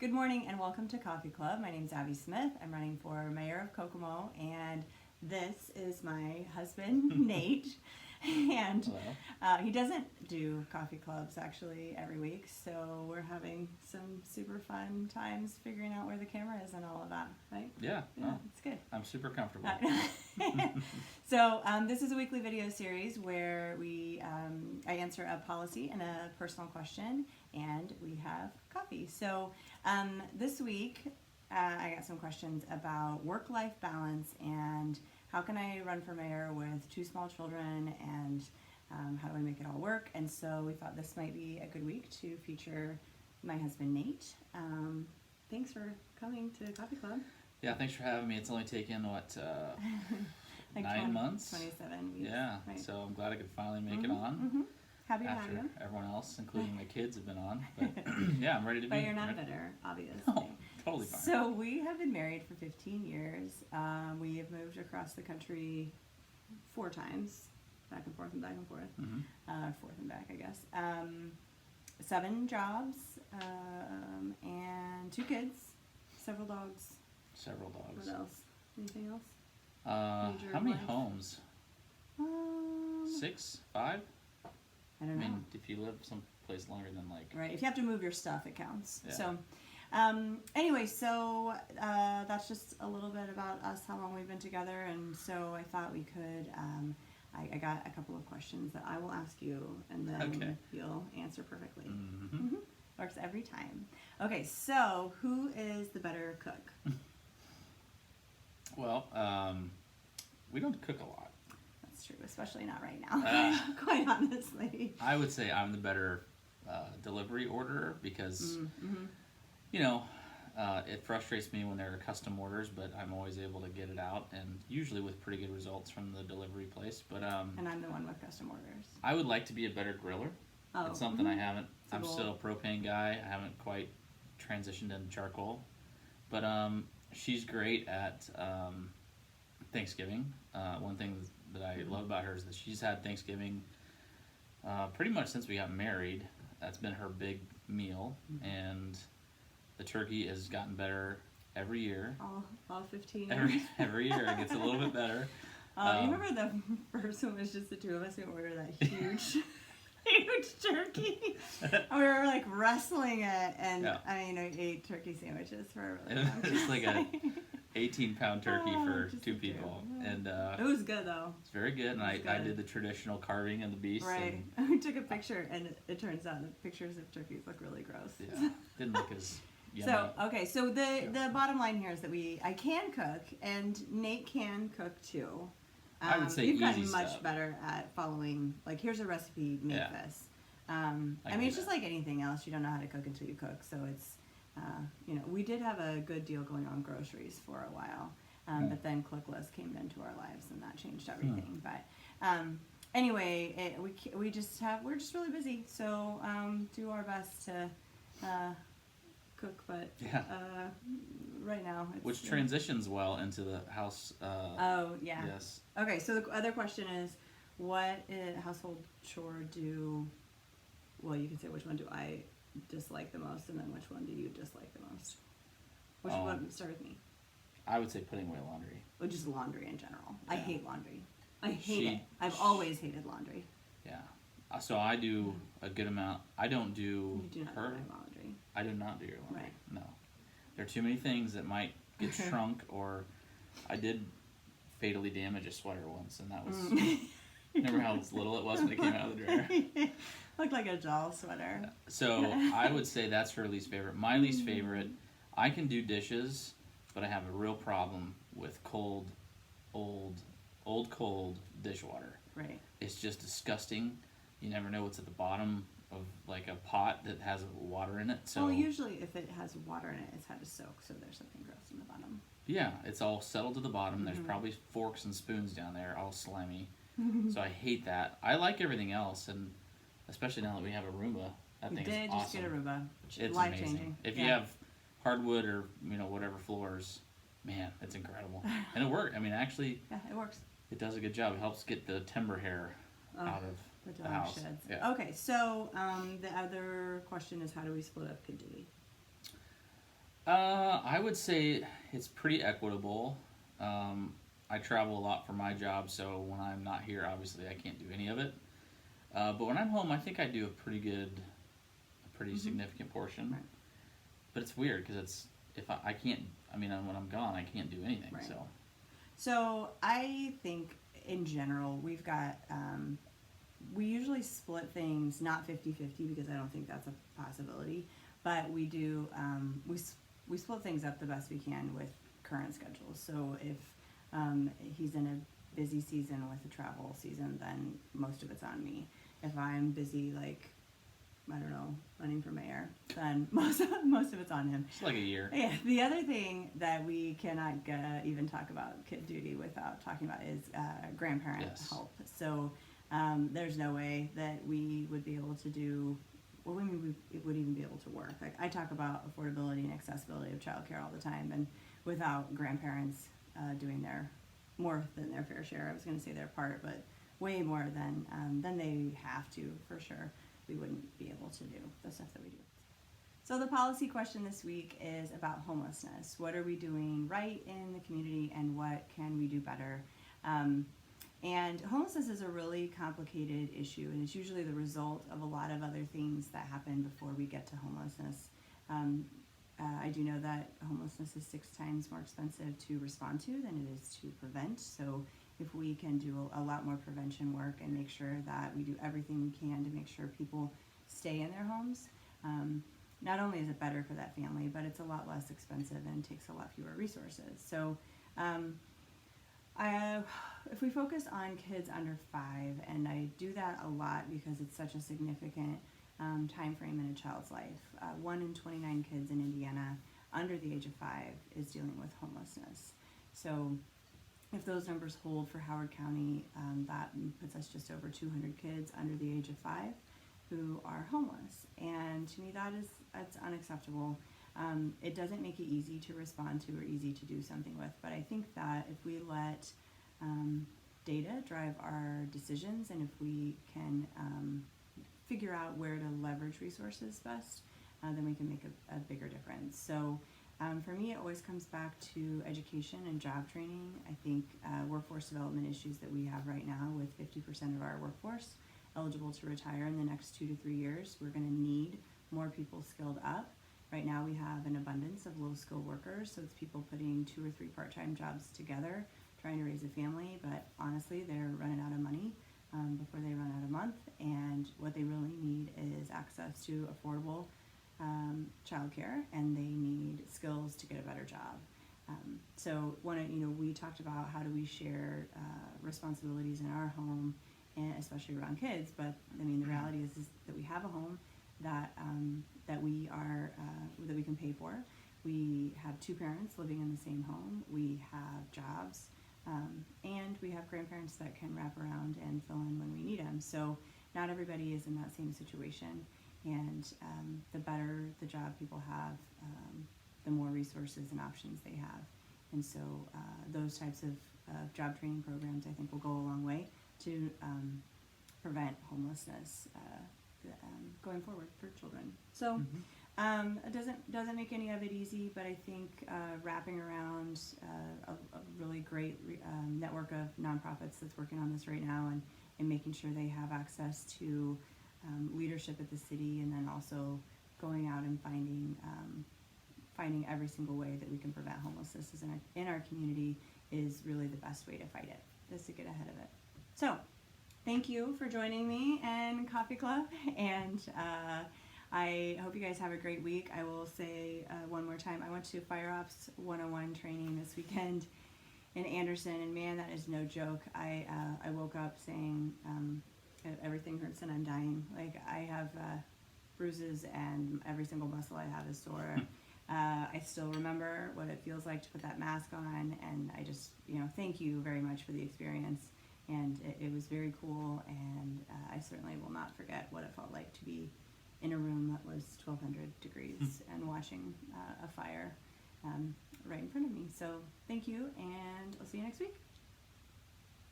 Good morning and welcome to Coffee Club. My name is Abby Smith. I'm running for mayor of Kokomo, and this is my husband, Nate. And he doesn't do coffee clubs actually every week, so we're having some super fun times figuring out where the camera is and all of that, right? Yeah, it's good. I'm super comfortable. So this is a weekly video series where I answer a policy and a personal question, and we have coffee. So this week I got some questions about work-life balance and how can I run for mayor with 2 small children, and how do I make it all work? And so we thought this might be a good week to feature my husband, Nate. Thanks for coming to Coffee Club. Yeah, thanks for having me. It's only taken, what, like 9 months? 27 weeks. Yeah, right. So I'm glad I could finally make it on. Happy to have after you. everyone else, including my kids, have been on. But yeah, I'm ready to be. But you're not bitter, obviously. No, totally fine. So we have been married for 15 years. We have moved across the country 4 times, back and forth and back and forth. Forth and back, I guess. 7 jobs, and 2 kids, several dogs. Several dogs. What else? Anything else? How many homes? 6? 5? I don't know. I mean, if you live someplace longer than Right, if you have to move your stuff, it counts. Yeah. So, anyway, so that's just a little bit about us, how long we've been together, and so I thought we could, I got a couple of questions that I will ask you, and then you'll answer perfectly. Works every time. Okay, so who is the better cook? Well, we don't cook a lot. That's true, especially not right now, quite honestly. I would say I'm the better delivery orderer because, you know, it frustrates me when there are custom orders, but I'm always able to get it out, and usually with pretty good results from the delivery place. But and I'm the one with custom orders. I would like to be a better griller. Oh, it's something I haven't. I'm goal. still a propane guy. I haven't quite transitioned into charcoal. But she's great at Thanksgiving. One thing that I love about her is that she's had Thanksgiving pretty much since we got married. That's been her big meal, and the turkey has gotten better every year. All 15 years? Every year it gets a little bit better. You remember the first one was just the 2 of us, and we ordered that huge turkey? And we were like wrestling it, and I mean, I ate turkey sandwiches for a really long time. It's like a 18-pound turkey for 2 people, and it was good though. It's very good, and I did the traditional carving of the beast. Right. We took a picture, and it turns out the pictures of turkeys look really gross. Yeah, didn't look as yummy. So okay, so the bottom line here is that I can cook, and Nate can cook too. I would say you've gotten easy much stuff. better at following. Like, here's a recipe, make this. I mean, it's just like anything else. You don't know how to cook until you cook. So it's, you know, we did have a good deal going on groceries for a while, but then Clickless came into our lives, and that changed everything. But anyway, we're just really busy. So do our best to cook, but right now it's, which transitions well into the house. Oh yeah. Yes. Okay, so the other question is, what household chore well, you can say which one do I dislike the most, and then which one do you dislike the most? Which one? Start with me. I would say putting away laundry. Or just laundry in general. Yeah. I hate laundry. I hate it. I've always hated laundry. Yeah. So I do a good amount. I don't do You do not do her. my laundry. I do not do your laundry. Right. No. There are too many things that might get shrunk, or I did fatally damage a sweater once, and that was. Remember how little it was when it came out of the dryer? Looked like a doll sweater. Yeah. So I would say that's her least favorite. My least favorite, I can do dishes, but I have a real problem with cold dishwater. Right. It's just disgusting. You never know what's at the bottom of like a pot that has water in it. So Well, usually if it has water in it, it's had to soak, so there's something gross in the bottom. yeah, it's all settled to the bottom. There's probably forks and spoons down there, all slimy. So I hate that. I like everything else, and especially now that we have a Roomba, that You thing did is just awesome. get a Roomba. It's Life amazing. changing. If you have hardwood or whatever floors, man, it's incredible. And it worked. I mean, actually, Yeah, it works. it does a good job. It helps get the timber hair out of the dog house. sheds. Yeah. Okay, so the other question is, how do we split up kid duty? I would say it's pretty equitable. I travel a lot for my job, so when I'm not here, obviously I can't do any of it. But when I'm home, I think I do a pretty significant portion. Right. But it's weird because it's if I can't. I mean, when I'm gone, I can't do anything. Right. So So I think in general, we've got, we usually split things not 50-50 because I don't think that's a possibility, but we do, we split things up the best we can with current schedules. So if he's in a busy season with a travel season, then most of it's on me. If I'm busy, like, I don't know, running for mayor, then most of it's on him. it's like a year. Yeah, the other thing that we cannot even talk about kid duty without talking about is grandparent Yes. help. So there's no way that we would be able to do, well, we would even be able to work. Like, I talk about affordability and accessibility of childcare all the time, and without grandparents doing their more than their fair share, I was going to say their part, but way more than they have to, for sure, we wouldn't be able to do the stuff that we do. So the policy question this week is about homelessness. What are we doing right in the community, and what can we do better? And homelessness is a really complicated issue, and it's usually the result of a lot of other things that happen before we get to homelessness. I do know that homelessness is 6 times more expensive to respond to than it is to prevent. So if we can do a lot more prevention work and make sure that we do everything we can to make sure people stay in their homes, not only is it better for that family, but it's a lot less expensive and takes a lot fewer resources. So if we focus on kids under 5, and I do that a lot because it's such a significant time frame in a child's life. 1 in 29 kids in Indiana under the age of 5 is dealing with homelessness. So if those numbers hold for Howard County, that puts us just over 200 kids under the age of 5 who are homeless. And to me, that's unacceptable. It doesn't make it easy to respond to or easy to do something with, but I think that if we let data drive our decisions, and if we can figure out where to leverage resources best, then we can make a bigger difference. So for me, it always comes back to education and job training. I think workforce development issues that we have right now, with 50% of our workforce eligible to retire in the next 2 to 3 years, we're going to need more people skilled up. Right now we have an abundance of low-skilled workers, so it's people putting 2 or 3 part-time jobs together, trying to raise a family, but honestly, they're running out of money before they run out of month, and what they really need is access to affordable childcare, and they need skills to get a better job. So we talked about how do we share responsibilities in our home, and especially around kids, but I mean the reality is that we have a home that we can pay for. We have 2 parents living in the same home. We have jobs, and we have grandparents that can wrap around and fill in when we need them. So not everybody is in that same situation, and the better the job people have, the more resources and options they have. And so those types of job training programs, I think, will go a long way to prevent homelessness going forward for children. So it doesn't make any of it easy, but I think wrapping around a really great network of nonprofits that's working on this right now, and making sure they have access to leadership at the city, and then also going out and finding every single way that we can prevent homelessness in our community is really the best way to fight it, just to get ahead of it. So thank you for joining me in Coffee Club, and I hope you guys have a great week. I will say one more time, I went to Fire Ops 101 training this weekend in Anderson, and man, that is no joke. I woke up saying everything hurts and I'm dying. Like, I have bruises and every single muscle I have is sore. I still remember what it feels like to put that mask on, and I just, thank you very much for the experience. And it was very cool, and I certainly will not forget what it felt like to be in a room that was 1,200 degrees and watching a fire right in front of me. So thank you, and I'll see you next week.